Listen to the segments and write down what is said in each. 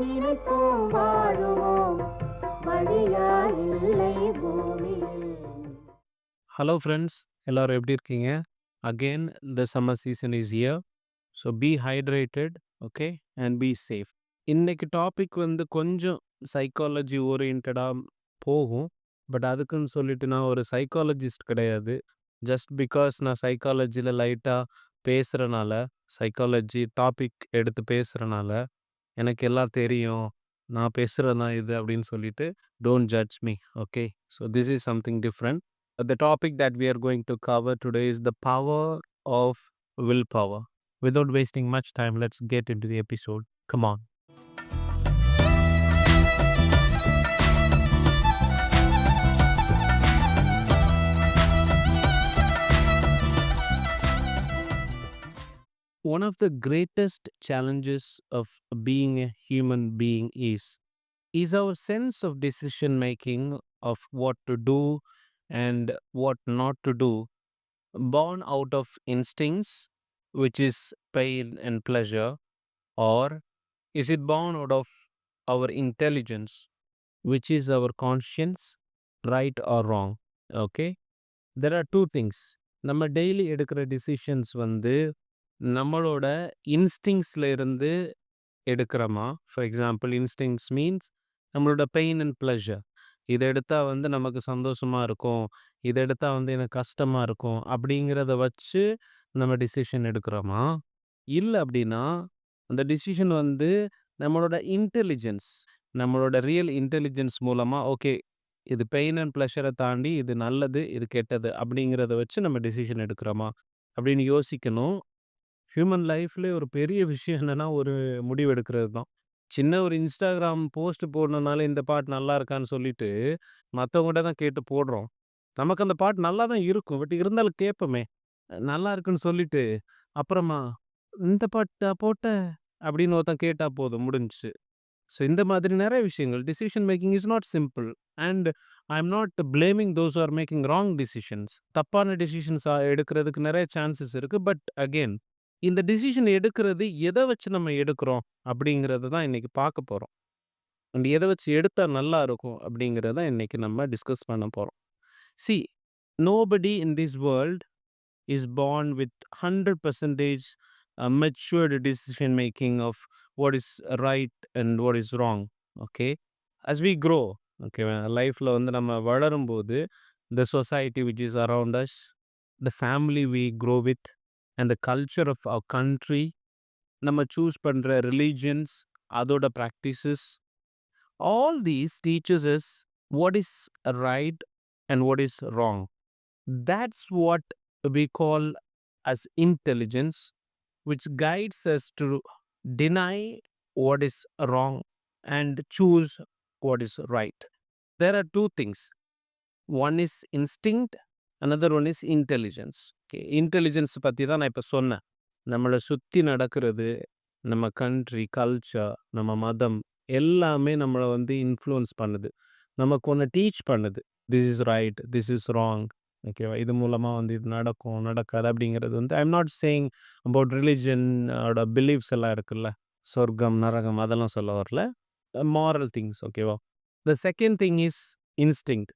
நினைப்போம் வாழுவோம் வழியா இல்லை பூமியில். ஹலோ ஃப்ரெண்ட்ஸ், எல்லாரும் எப்படி இருக்கீங்க? Again the summer season is here. So be hydrated, okay, and be safe. இன்னைக்கு டாபிக் வந்து கொஞ்சம் சைக்காலஜி ஓரியன்டாக போகும். பட் அதுக்குன்னு சொல்லிட்டு நான் ஒரு சைக்காலஜிஸ்ட் கிடையாது. ஜஸ்ட் பிகாஸ் நான் சைக்காலஜியில் லைட்டாக பேசுகிறனால, சைக்காலஜி டாபிக் எடுத்து பேசுகிறனால எனக்கு எல்லாம் தெரியும், நான் பேசுகிறது தான் இது அப்படின்னு சொல்லிட்டு don't judge me, okay? So this is something different. The topic that we are going to cover today is the power of willpower. Without wasting much time, let's get into the episode. Come on. One of the greatest challenges of being a human being is our sense of decision making, of what to do and what not to do, born out of instincts, which is pain and pleasure, or is it born out of our intelligence, which is our conscience, right or wrong? Okay, there are two things. நம்ம daily எடுக்கிற decisions வந்து நம்மளோட இன்ஸ்டிங்ஸ்ல இருந்து எடுக்கிறோமா? For example, instincts means நம்மளோட pain and pleasure. இதை எடுத்தால் வந்து நமக்கு சந்தோஷமாக இருக்கும், இதை எடுத்தால் வந்து எனக்கு கஷ்டமாக இருக்கும் அப்படிங்கிறத வச்சு நம்ம டிசிஷன் எடுக்கிறோமா? இல்லை அப்படின்னா அந்த டிசிஷன் வந்து நம்மளோட இன்டெலிஜென்ஸ், நம்மளோட ரியல் இன்டெலிஜென்ஸ் மூலமாக, ஓகே, இது பெயின் அண்ட் ப்ளஷரை தாண்டி இது நல்லது, இது கெட்டது அப்படிங்கிறத வச்சு நம்ம டிசிஷன் எடுக்கிறோமா அப்படின்னு யோசிக்கணும். ஹியூமன் லைஃப்லேயே ஒரு பெரிய விஷயம் என்னென்னா, ஒரு முடிவு எடுக்கிறது தான். சின்ன ஒரு இன்ஸ்டாகிராம் போஸ்ட் போடணுனால இந்த பாட்டு நல்லா இருக்கான்னு சொல்லிட்டு மற்றவங்ககிட்ட தான் கேட்டு போடுறோம். நமக்கு அந்த பாட்டு நல்லா தான் இருக்கும், பட் இருந்தாலும் கேட்போமே, நல்லா இருக்குன்னு சொல்லிட்டு அப்புறமா இந்த பாட்டா போட்ட அப்படின்னு ஒருத்தன் கேட்டால் போதும், முடிஞ்சுச்சு. ஸோ இந்த மாதிரி நிறைய விஷயங்கள், decision making is not simple. And I am not blaming those are making wrong decisions. தப்பான டிசிஷன்ஸ் எடுக்கிறதுக்கு நிறைய சான்சஸ் இருக்குது. பட் அகெயின், இந்த டிசிஷன் எடுக்கிறது எதை வச்சு நம்ம எடுக்கிறோம் அப்படிங்கிறத தான் இன்னைக்கு பார்க்க போகிறோம். அண்ட் எதை வச்சு எடுத்தால் நல்லா இருக்கும் அப்படிங்கிறத இன்னைக்கு நம்ம டிஸ்கஸ் பண்ண போகிறோம். C, nobody in this world is born with 100% matured decision making of what is right and what is wrong. Okay, as we grow, okay, லைஃப்ல வந்து நம்ம வளரும்போது the society which is around us, the family we grow with, and the culture of our country, நம்ம choose பண்ற religions, அதோட practices, all these teaches us what is right and what is wrong. That's what we call as intelligence, which guides us to deny what is wrong and choose what is right. There are two things. One is instinct, another one is intelligence. Okay, intelligence பற்றி தான் நான் இப்போ சொன்னேன். நம்மளை சுற்றி நடக்கிறது, நம்ம country, culture, நம்ம மதம் எல்லாமே நம்மளை வந்து இன்ஃப்ளூயன்ஸ் பண்ணுது, நமக்கு ஒன்று டீச் பண்ணுது. This is right, this is wrong, ஓகேவா? இது மூலமாக வந்து இது நடக்கும், நடக்காது அப்படிங்கிறது வந்து I am not saying about ரிலிஜனோட பிலீஃப்ஸ் எல்லாம் இருக்குல்ல, சொர்க்கம் நரகம் அதெல்லாம் சொல்ல வரல, மாரல் திங்ஸ், ஓகேவா? The second thing is instinct,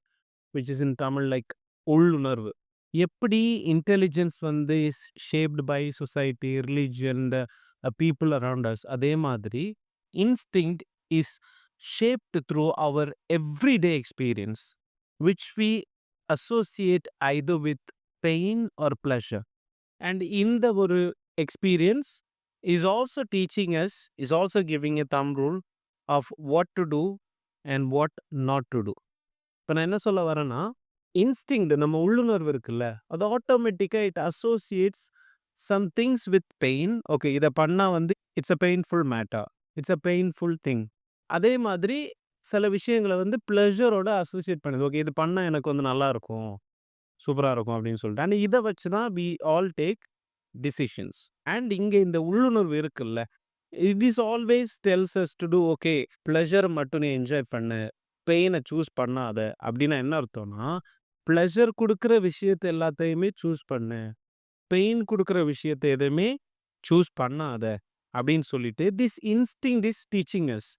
which is in Tamil like உள்ளுணர்வு. எப்படி இன்டெலிஜென்ஸ் வந்து is shaped by society, religion, the people around us, அதே மாதிரி instinct is shaped through our everyday experience, which we associate either with pain or pleasure. And in the ஒரு experience is also teaching us, is also giving a thumb rule of what to do and what not to do. இப்போ நான் என்ன சொல்ல வரேன்னா, instinct, நம்ம உள்ளுணர்வு இருக்குல்ல, அது ஆட்டோமேட்டிக்காக it associates some things with pain. Okay, இதை பண்ணால் வந்து it's a painful matter, it's a painful thing. அதே மாதிரி சில விஷயங்களை வந்து ப்ளஷரோட அசோசியேட் பண்ணுது. ஓகே, இது பண்ணால் எனக்கு வந்து நல்லா இருக்கும், சூப்பராக இருக்கும் அப்படின்னு சொல்லிட்டு. அண்ட் இதை வச்சு தான் we all take decisions. And இங்கே இந்த உள்ளுணர்வு இருக்குல்ல, it is always tells us to do, okay, pleasure மட்டும் நீ என்ஜாய் பண்ணு, பெயினை சூஸ் பண்ணாத. அப்படின்னா என்ன அர்த்தம்னா, ப்ளஷர் கொடுக்குற விஷயத்தை எல்லாத்தையுமே சூஸ் பண்ணு, பெயின் கொடுக்குற விஷயத்தை எதுவுமே சூஸ் பண்ணாத அப்படின்னு சொல்லிட்டு this instinct is teaching us.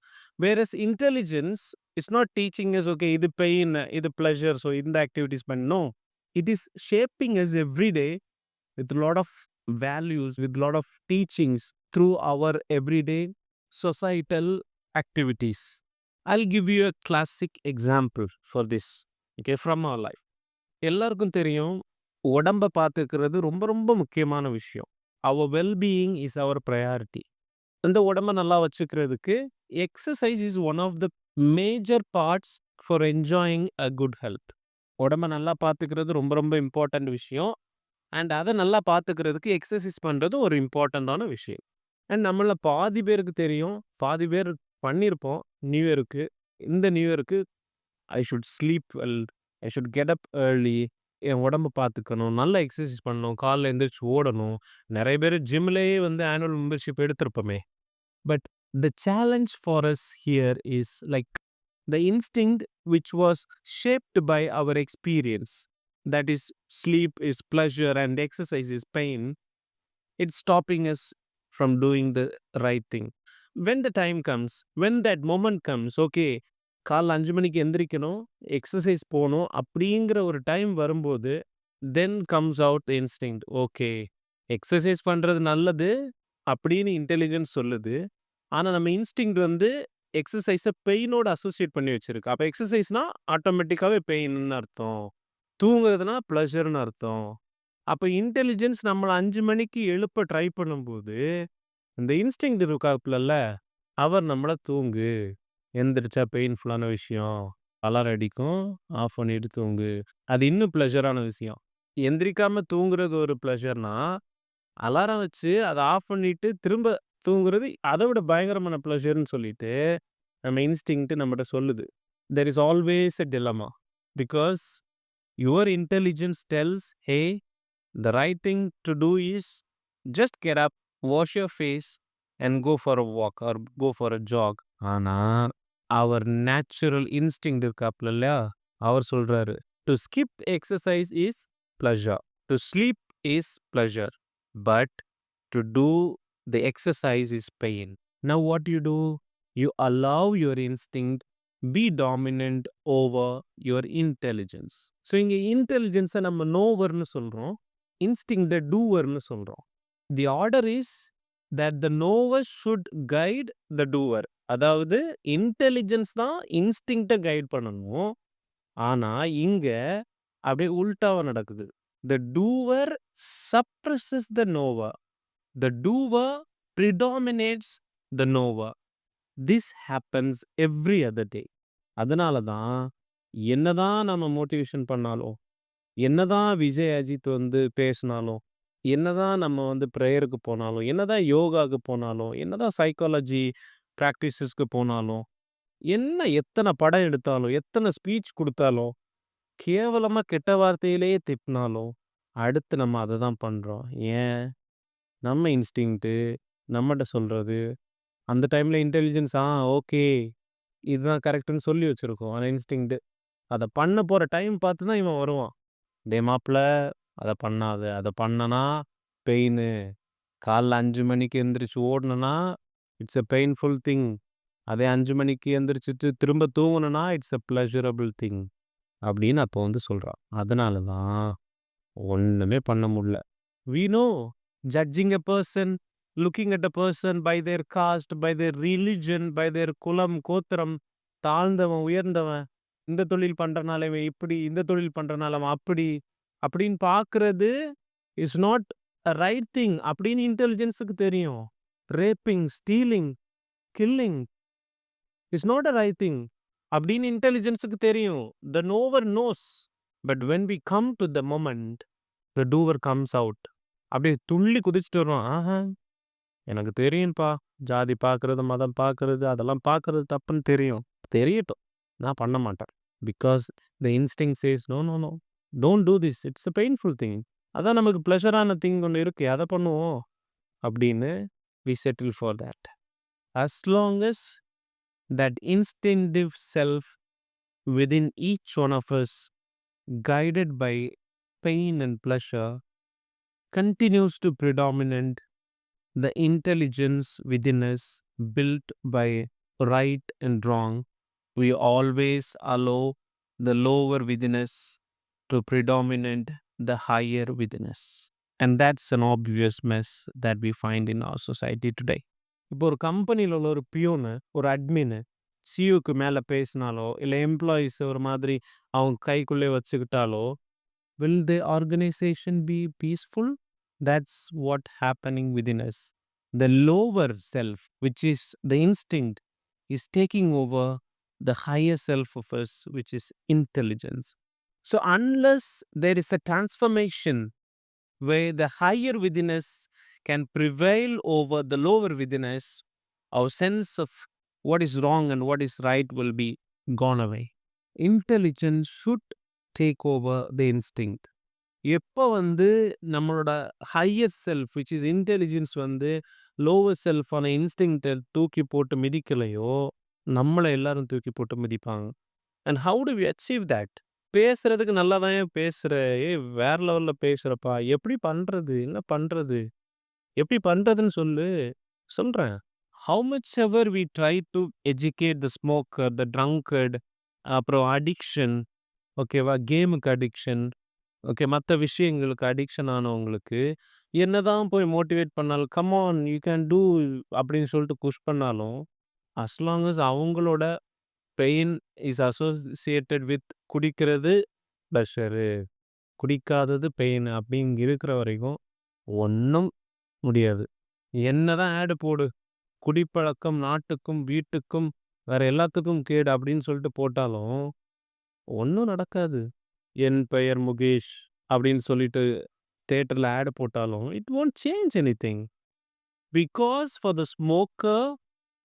Whereas intelligence is not teaching us okay இது பெயின், இது ப்ளஷர், ஸோ இந்த ஆக்டிவிட்டீஸ் பண்ணணும். It is shaping us every day with lot of values, with lot of teachings through our everyday societal activities. I'll give you a classic example for this, okay, from our life. எல்லாருக்கும் தெரியும், உடம்ப பார்த்துக்கிறது ரொம்ப ரொம்ப முக்கியமான விஷயம். our well being is our priority. இந்த உடம்ப நல்லா வச்சுக்கிறதுக்கு exercise is one of the major parts for enjoying a good health. உடம்ப நல்லா பார்த்துக்கிறது ரொம்ப ரொம்ப இம்பார்ட்டன்ட் விஷயம். அண்ட் அதை நல்லா பார்த்துக்கிறதுக்கு எக்ஸசைஸ் பண்ணுறது ஒரு இம்பார்ட்டண்ட்டான விஷயம். அண்ட் நம்மள பாதி பேருக்கு தெரியும், பாதி பேர் பண்ணியிருப்போம். நியூ இயருக்கு, இந்த நியூ இயருக்கு I should sleep well, I should get up early, என் உடம்பு பார்த்துக்கணும், நல்லா எக்ஸசைஸ் பண்ணணும், காலைல எந்திரிச்சு ஓடணும். நிறைய பேர் ஜிம்லேயே வந்து ஆனுவல் மெம்பர்ஷிப் எடுத்திருப்போமே. But the challenge for us here is like the instinct which was shaped by our experience, that is sleep is pleasure and exercise is pain, it's stopping us from doing the right thing. When the time comes, when that moment comes, okay, காலைல 5 மணிக்கு எந்திரிக்கணும், exercise போகணும் அப்படிங்கிற ஒரு time வரும்போது then comes out the instinct, okay exercise பண்ணுறது நல்லது அப்படின்னு இன்டெலிஜென்ஸ் சொல்லுது. ஆனால் நம்ம இன்ஸ்டிங்க்ட் வந்து எக்ஸசைஸை பெயினோட அசோசியேட் பண்ணி வச்சிருக்கு. அப்போ எக்ஸசைஸ்னா ஆட்டோமேட்டிக்காகவே பெயின்னு அர்த்தம், தூங்குறதுனா ப்ளஷர்னு அர்த்தம். அப்போ இன்டெலிஜென்ஸ் நம்மளை 5 மணிக்கு எழுப்ப ட்ரை பண்ணும்போது இந்த இன்ஸ்டிங்க்ட் இருக்காப்புலல்ல, அவர் நம்மளை தூங்கு, எந்திரிச்சா பெயின்ஃபுல்லான விஷயம், அலாரம் அடிக்கும், ஆஃப் பண்ணிட்டு தூங்கு, அது இன்னும் ப்ளஷரான விஷயம். எந்திரிக்காம தூங்குறது ஒரு ப்ளஷர்னா, அலாரம் வச்சு அதை ஆஃப் பண்ணிட்டு திரும்ப தூங்குறது அதை விட பயங்கரமான ப்ளஷர்னு சொல்லிட்டு நம்ம இன்ஸ்டிங்க்ட் நம்மகிட்ட சொல்லுது. There is always a dilemma, because your intelligence tells hey the right thing to do is just get up, wash your face and go for a walk or go for a jog. ஆனால் our natural instinct இருக்காப்புல இல்லையா, அவர் சொல்றாரு to skip exercise is pleasure, to sleep is pleasure, but to do the exercise is pain. Now what do? You allow your instinct be dominant over your intelligence. So இங்க intelligence நம்ம knower-னு சொல்றோம், instinct doer-னு சொல்றோம். The order is that the knower should guide the doer. அதாவது intelligence தான் instinct-ஐ guide பண்ணணும். ஆனா இங்க அப்படியே உல்டாவா நடக்குது. The doer suppresses the knower. The doer predominates the knower. This happens every other day. அதனால தான் என்னதான் நம்ம மோட்டிவேஷன் பண்ணாலும், என்னதான் விஜய் அஜித் வந்து பேசினாலும், என்னதான் நம்ம வந்து ப்ரேயருக்கு போனாலும், என்னதான் யோகாவுக்கு போனாலும், என்னதான் சைக்காலஜி ப்ராக்டிசஸ்க்கு போனாலும், எத்தனை படம் எடுத்தாலும், எத்தனை ஸ்பீச் கொடுத்தாலும், கேவலமா கெட்ட வார்த்தையிலேயே திட்டினாலும், அடுத்து நம்ம அதை தான் பண்ணுறோம். ஏன்? நம்ம இன்ஸ்டிங்க்ட்டு நம்மகிட்ட சொல்கிறது, அந்த டைமில் இன்டெலிஜென்ஸ் ஓகே இதுதான் கரெக்டுன்னு சொல்லி வச்சுருக்கோம். ஆனால் இன்ஸ்டிங்க்ட்டு அதை பண்ண போகிற டைம் பார்த்து தான் இவன் வருவான். டே மாப்பிள்ள அதை பண்ணாத, அதை பண்ணனா பெயின், காலைல 5 மணிக்கு எந்திரிச்சு ஓடணுன்னா இட்ஸ் எ பெயின்ஃபுல் திங், அதே 5 மணிக்கு எந்திரிச்சிட்டு திரும்ப தூங்கணுன்னா இட்ஸ் எ ப்ளஷரபிள் திங் அப்படின்னு அப்போ வந்து சொல்கிறான். அதனால தான் ஒன்றுமே பண்ண முடியல. We know judging a person, looking at a person by their caste, by their religion, by their குலம் கோத்திரம், தாழ்ந்தவன் உயர்ந்தவன், இந்த தொழில் பண்ணுறனால இவன் இப்படி, இந்த தொழில் பண்ணுறனால அவன் அப்படி அப்படின்னு பார்க்கறது is not a right thing அப்படின்னு இன்டெலிஜென்ஸுக்கு தெரியும். Raping, stealing, killing is not a right thing அப்படின்னு இன்டெலிஜென்ஸுக்கு தெரியும். The knower knows. But when we come to the moment the doer comes out. அப்படியே துள்ளி குதிச்சுட்டு வருவான். எனக்கு தெரியும்ப்பா, ஜாதி பார்க்கறது, மதம் பார்க்கறது, அதெல்லாம் பார்க்கறது தப்புன்னு தெரியும், தெரியட்டும், நான் பண்ண மாட்டேன். Because the instinct says no no no, don't do this, it's a painful thing. அதான் நமக்கு ப்ளஷரான திங் ஒன்று இருக்கு, அதை பண்ணுவோம் அப்படின்னு we settle for that. As long as that instinctive self within each one of us guided by pain and pleasure continues to predominate, the intelligence within us built by right and wrong, we always allow the lower within us to predominate the higher within us. And that's an obvious mess that we find in our society today. இப்போ ஒரு கம்பெனியில் உள்ள ஒரு peon, ஒரு admin சிஇஓக்கு மேலே பேசினாலோ, இல்லை employees ஒரு மாதிரி அவங்க கைக்குள்ளே வச்சுக்கிட்டாலோ, will the organization be peaceful? That's what happening within us. The lower self, which is the instinct, is taking over the higher self of us, which is intelligence. So unless there is a transformation where the higher within us can prevail over the lower within us, our sense of what is wrong and what is right will be gone away. Intelligence should take over the instinct. எப்போ வந்து நம்மளோட higher self which is intelligence வந்து lower செல்ஃபான இன்ஸ்டிங்க்டை தூக்கி போட்டு மிதிக்கலையோ, நம்மளை எல்லாரும் தூக்கி போட்டு மிதிப்பாங்க. And how do we achieve that? பேசுறதுக்கு நல்லா தான் பேசுற, வேற லெவலில் பேசுகிறப்பா, எப்படி பண்ணுறது, என்ன பண்ணுறது, எப்படி பண்ணுறதுன்னு சொல்கிறேன். How much ever we try to educate the smoker, the drunkard, அப்புறம் அடிக்ஷன், ஓகேவா, கேமுக்கு அடிக்ஷன், ஓகே, மற்ற விஷயங்களுக்கு அடிக்ஷன் ஆனவங்களுக்கு என்னதான் போய் மோட்டிவேட் பண்ணாலும், come on you can do அப்படின்னு சொல்லிட்டு புஷ் பண்ணாலும், as long as அவங்களோட பெயின் இஸ் அசோசியேட்டட் வித் குடிக்கிறது ப்ளஷரு, குடிக்காதது பெயின் அப்படிங்க இருக்கிற வரைக்கும் ஒன்றும் முடியாது. என்னதான் ஆடு போடு, குடிப்பழக்கம் நாட்டுக்கும் வீட்டுக்கும் வேற எல்லாத்துக்கும் கேடு அப்படின்னு சொல்லிட்டு போட்டாலும் ஒன்றும் நடக்காது. என் பெயர் முகேஷ் அப்படின்னு சொல்லிட்டு தேட்டரில் ஆடு போட்டாலும் it won't change anything. Because for the smoker,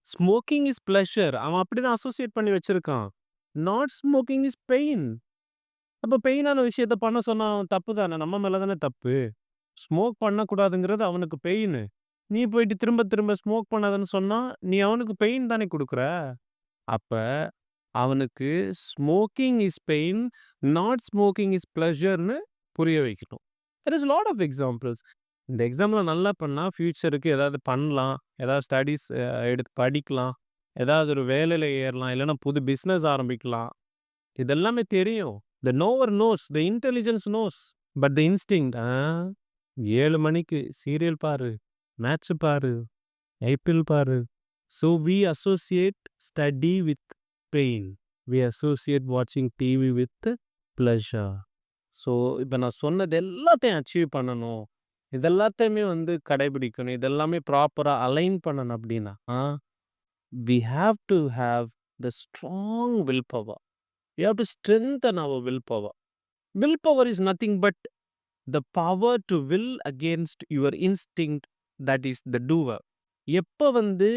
smoking is pleasure. அவன் அப்படிதான் அசோசியேட் பண்ணி வச்சிருக்கான். Not smoking is pain. அப்போ பெயினான விஷயத்த பண்ண சொன்னா அவன் தப்பு தானே, நம்ம மேலே தானே தப்பு. ஸ்மோக் பண்ணக்கூடாதுங்கிறது அவனுக்கு பெயின். நீ போயிட்டு திரும்ப திரும்ப ஸ்மோக் பண்ணாதன்னு சொன்னா நீ அவனுக்கு பெயின் தானே கொடுக்குற. அப்ப அவனுக்கு smoking is pain, not smoking is ப்ளஷர்னு புரிய வைக்கணும். There is lot of examples. இந்த எக்ஸாம்பிள் நல்லா பண்ணால் ஃப்யூச்சருக்கு ஏதாவது பண்ணலாம், ஏதாவது ஸ்டடீஸ் எடுத்து படிக்கலாம், ஏதாவது ஒரு வேலையில் ஏறலாம், இல்லைன்னா புது பிஸ்னஸ் ஆரம்பிக்கலாம். இதெல்லாமே தெரியும். The knower knows, the intelligence knows, but the instinct 7 மணிக்கு சீரியல் பாரு, மேட்ச் பாரு, ஐபிஎல் பாரு. So we associate study with pain, we associate watching TV with pleasure. So இப்போ நான் சொன்னது எல்லாத்தையும் அச்சீவ் பண்ணணும், இதெல்லாத்தையுமே வந்து கடைபிடிக்கணும், இதெல்லாமே ப்ராப்பராக அலைன் பண்ணணும் அப்படின்னா we have to have the strong willpower. We have to strengthen our willpower. Willpower is nothing but the power to will against your instinct, that is the doer. எப்போ வந்து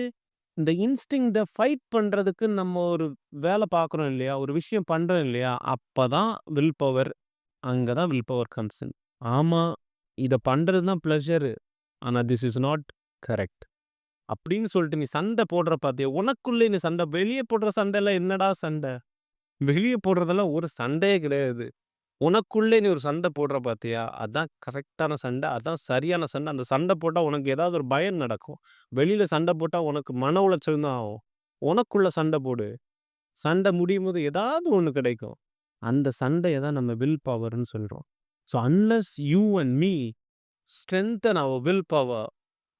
இந்த இன்ஸ்டிங்க்டை ஃபைட் பண்ணுறதுக்கு நம்ம ஒரு வேலை பார்க்குறோம் இல்லையா, ஒரு விஷயம் பண்ணுறோம் இல்லையா, அப்போ தான் வில் பவர், அங்கே தான் வில் பவர் கம்ஸ் இன். ஆமாம், இதை பண்ணுறது தான் ப்ளஷரு, ஆனால் திஸ் இஸ் நாட் கரெக்ட் அப்படின்னு சொல்லிட்டு நீ சண்டை போடுற பார்த்தியா, உனக்குள்ளே நீ சண்டை, வெளியே போடுற சண்டைலாம் என்னடா சண்டை, வெளியே போடுறதெல்லாம் ஒரு சண்டையே கிடையாது. உனக்குள்ளே நீ ஒரு சண்டை போடுற பார்த்தியா, அதான் கரெக்டான சண்டை, அதான் சரியான சண்டை. அந்த சண்டை போட்டால் உனக்கு ஏதாவது ஒரு பயம் நடக்கும். வெளியில் சண்டை போட்டால் உனக்கு மன உளைச்சல் தான் ஆகும். உனக்குள்ள சண்டை போடு, சண்டை முடியும் போது ஏதாவது ஒன்று கிடைக்கும். அந்த சண்டையை தான் நம்ம வில் பவர்னு சொல்கிறோம். So unless you and me strengthen our will power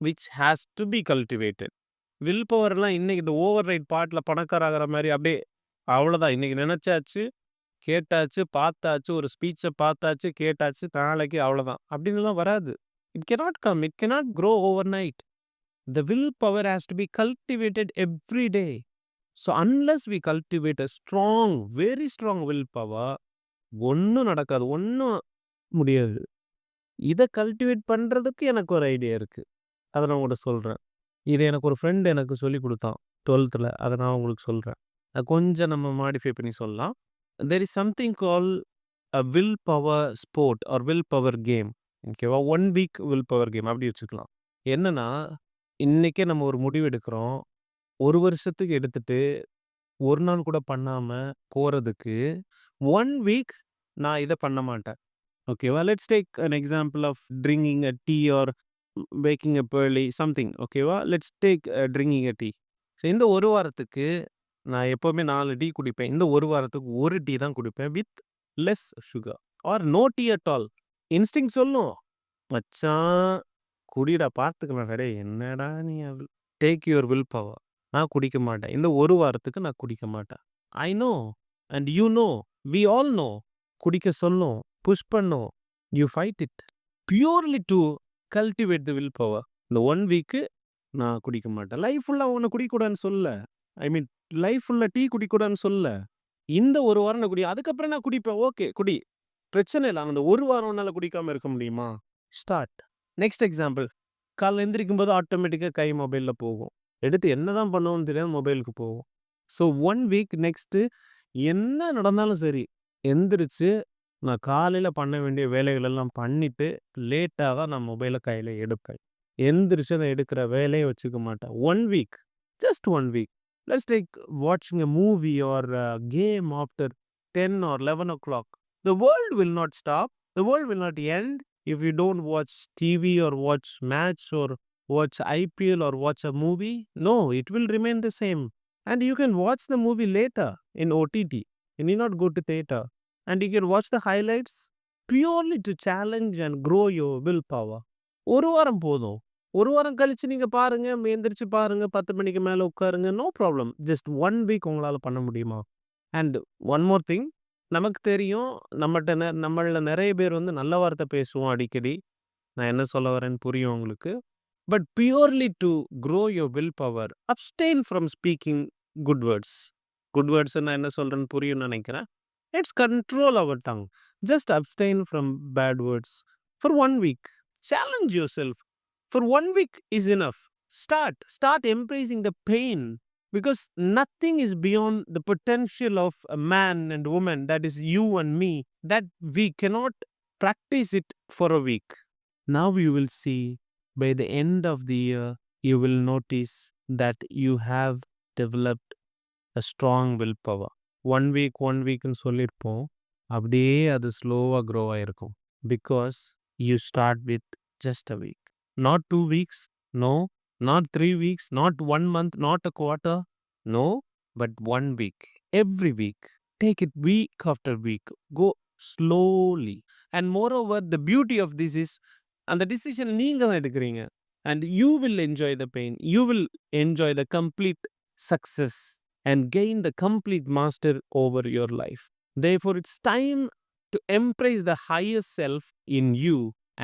which has to be cultivated. Will பவர்லாம் இன்றைக்கி இந்த ஓவர் ரைட் பாட்டில் பணக்காராகிற மாதிரி அப்படியே அவ்வளோதான். இன்றைக்கி நினச்சாச்சு, கேட்டாச்சு, பார்த்தாச்சு, ஒரு ஸ்பீச்சை பார்த்தாச்சு, கேட்டாச்சு, நாளைக்கு அவ்வளோதான் அப்படின்லாம் வராது. It cannot come, it cannot grow overnight. The willpower has to be cultivated every day. So unless we cultivate a strong, very strong willpower, ஒன்றும் நடக்காது, ஒன்றும் முடியாது. இதை கல்டிவேட் பண்ணுறதுக்கு எனக்கு ஒரு ஐடியா இருக்குது, அதை நான் உங்கள்கிட்ட சொல்கிறேன். இதை எனக்கு ஒரு ஃப்ரெண்டு எனக்கு சொல்லி கொடுத்தான் 12th. அதை நான் உங்களுக்கு சொல்கிறேன். அது கொஞ்சம் நம்ம மாடிஃபை பண்ணி சொல்லலாம். there is something called a willpower sport or willpower game. ஓகேவா, 1 week willpower game அப்படி வச்சுக்கலாம். என்னன்னா, இன்றைக்கே நம்ம ஒரு முடிவு எடுக்கிறோம், ஒரு வருஷத்துக்கு எடுத்துட்டு ஒரு நாள் கூட பண்ணாமல் போகிறதுக்கு 1 week நான் இதை பண்ண மாட்டேன். ஓகேவா, let's take an example of drinking a tea or waking up early, something. ஓகேவா? Let's take drinking a tea. So இந்த ஒரு வாரத்துக்கு நான் எப்பவுமே 4 டீ குடிப்பேன். இந்த ஒரு வாரத்துக்கு 1 டீ தான் குடிப்பேன் with less sugar or no tea at all. Instinct சொல்லும், "மச்சான் குடிடா பார்த்துக்கலாம்டா டேய்." என்னடா நீ டேக் யுவர் வில் பவர். நான் குடிக்க மாட்டேன். இந்த ஒரு வாரத்துக்கு நான் குடிக்க மாட்டேன். I know and you know, we all know. குடிக்க சொல்லும், புஷ் பண்ணும். You fight it. Purely to cultivate the will power. இந்த 1 வீக்கு நான் குடிக்க மாட்டேன். லைஃப் ஃபுல்லா உன்ன குடிக்கக்கூடாதுன்னு சொல்லல. ஐ மீன் லைஃப் ஃபுல்லா டீ குடிக்கக்கூடாதுன்னு சொல்லல. இந்த ஒரு வாரம் நான் அதுக்கப்புறம் நான் குடிப்பேன். ஓகே குடி. பிரச்சனை இல்ல. ஆனா அந்த ஒரு வாரம் உன்னால குடிக்காம இருக்க முடியுமா? ஸ்டார்ட். Next example. காலைல எந்திரிக்கும்போது ஆட்டோமேட்டிக்கா கை மொபைல்ல போகும். எடுத்து என்னதான் பண்ணுவோம்னு தெரியாம மொபைலுக்கு போகும். ஸோ 1 வீக் நெக்ஸ்ட்டு என்ன நடந்தாலும் சரி, எந்திரிச்சு நான் காலையில பண்ண வேண்டிய வேலைகள் எல்லாம் பண்ணிட்டு, லேட்டா தான் நான் மொபைல கையில எடுப்பேன். எந்திரிச்சு அத எடுக்கிற வேலையே வச்சுக்க மாட்டேன். 1 week. Just 1 week. Let's take வாட்சிங் a movie or a game after 10 or 11 o'clock. The world will not stop. The world will not end if you don't watch TV or watch match or watch IPL or watch a movie. No, it will remain the same. And you can watch the movie later in OTT. You need not go to theater. And you can watch the highlights purely to challenge and grow your willpower. ஒரு வாரம் போதும். ஒரு வாரம் கழிச்சு நீங்க பாருங்க, எந்திரிச்சு பாருங்க, 10 மணிக்கு மேல உட்காருங்க. No problem. ஜஸ்ட் 1 வீக் உங்களால பண்ண முடியுமா? And one more thing. நமக்கு தெரியும், நம்மள்ல நெறைய பேர் வந்து நல்ல வார்த்தை பேசுவோம் அடிக்கடி. நான் என்ன சொல்ல வரேன்னு புரியும் உங்களுக்கு. But purely to grow your will power, abstain from speaking good words. Good words நான் என்ன சொல்றேன்னு புரியும்னு நினைக்கிறேன். Let's control our tongue. Just abstain from bad words for 1 week. Challenge yourself. For 1 week is enough. Start embracing the pain, because nothing is beyond the potential of a man and woman, that is you and me, that we cannot practice it for a week. Now you will see, by the end of the year, you will notice that you have developed a strong willpower. 1 வீக்னு சொல்லியிருப்போம். அப்படியே அது ஸ்லோவா grow ஆயிருக்கும். Because you start with just a week. Not 2 weeks, no. Not 3 weeks, not 1 month, not a quarter, no. But 1 week. Every week. Take it week after week. Go slowly. And moreover, the beauty of this is, அந்த decision நீங்க தான் எடுக்கிறீங்க. And you will enjoy the pain. You will enjoy the complete success and gain the complete master over your life. Therefore, it's time to embrace the higher self in you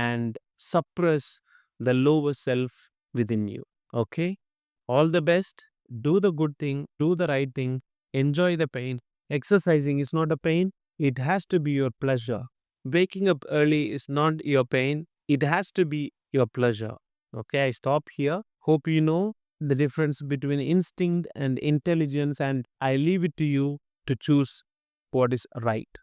and suppress the lower self within you. Okay? All the best. Do the good thing. Do the right thing. Enjoy the pain. Exercising is not a pain. It has to be your pleasure. Waking up early is not your pain. It has to be your pleasure. Okay, I stop here. Hope you know the difference between instinct and intelligence, and I leave it to you to choose what is right.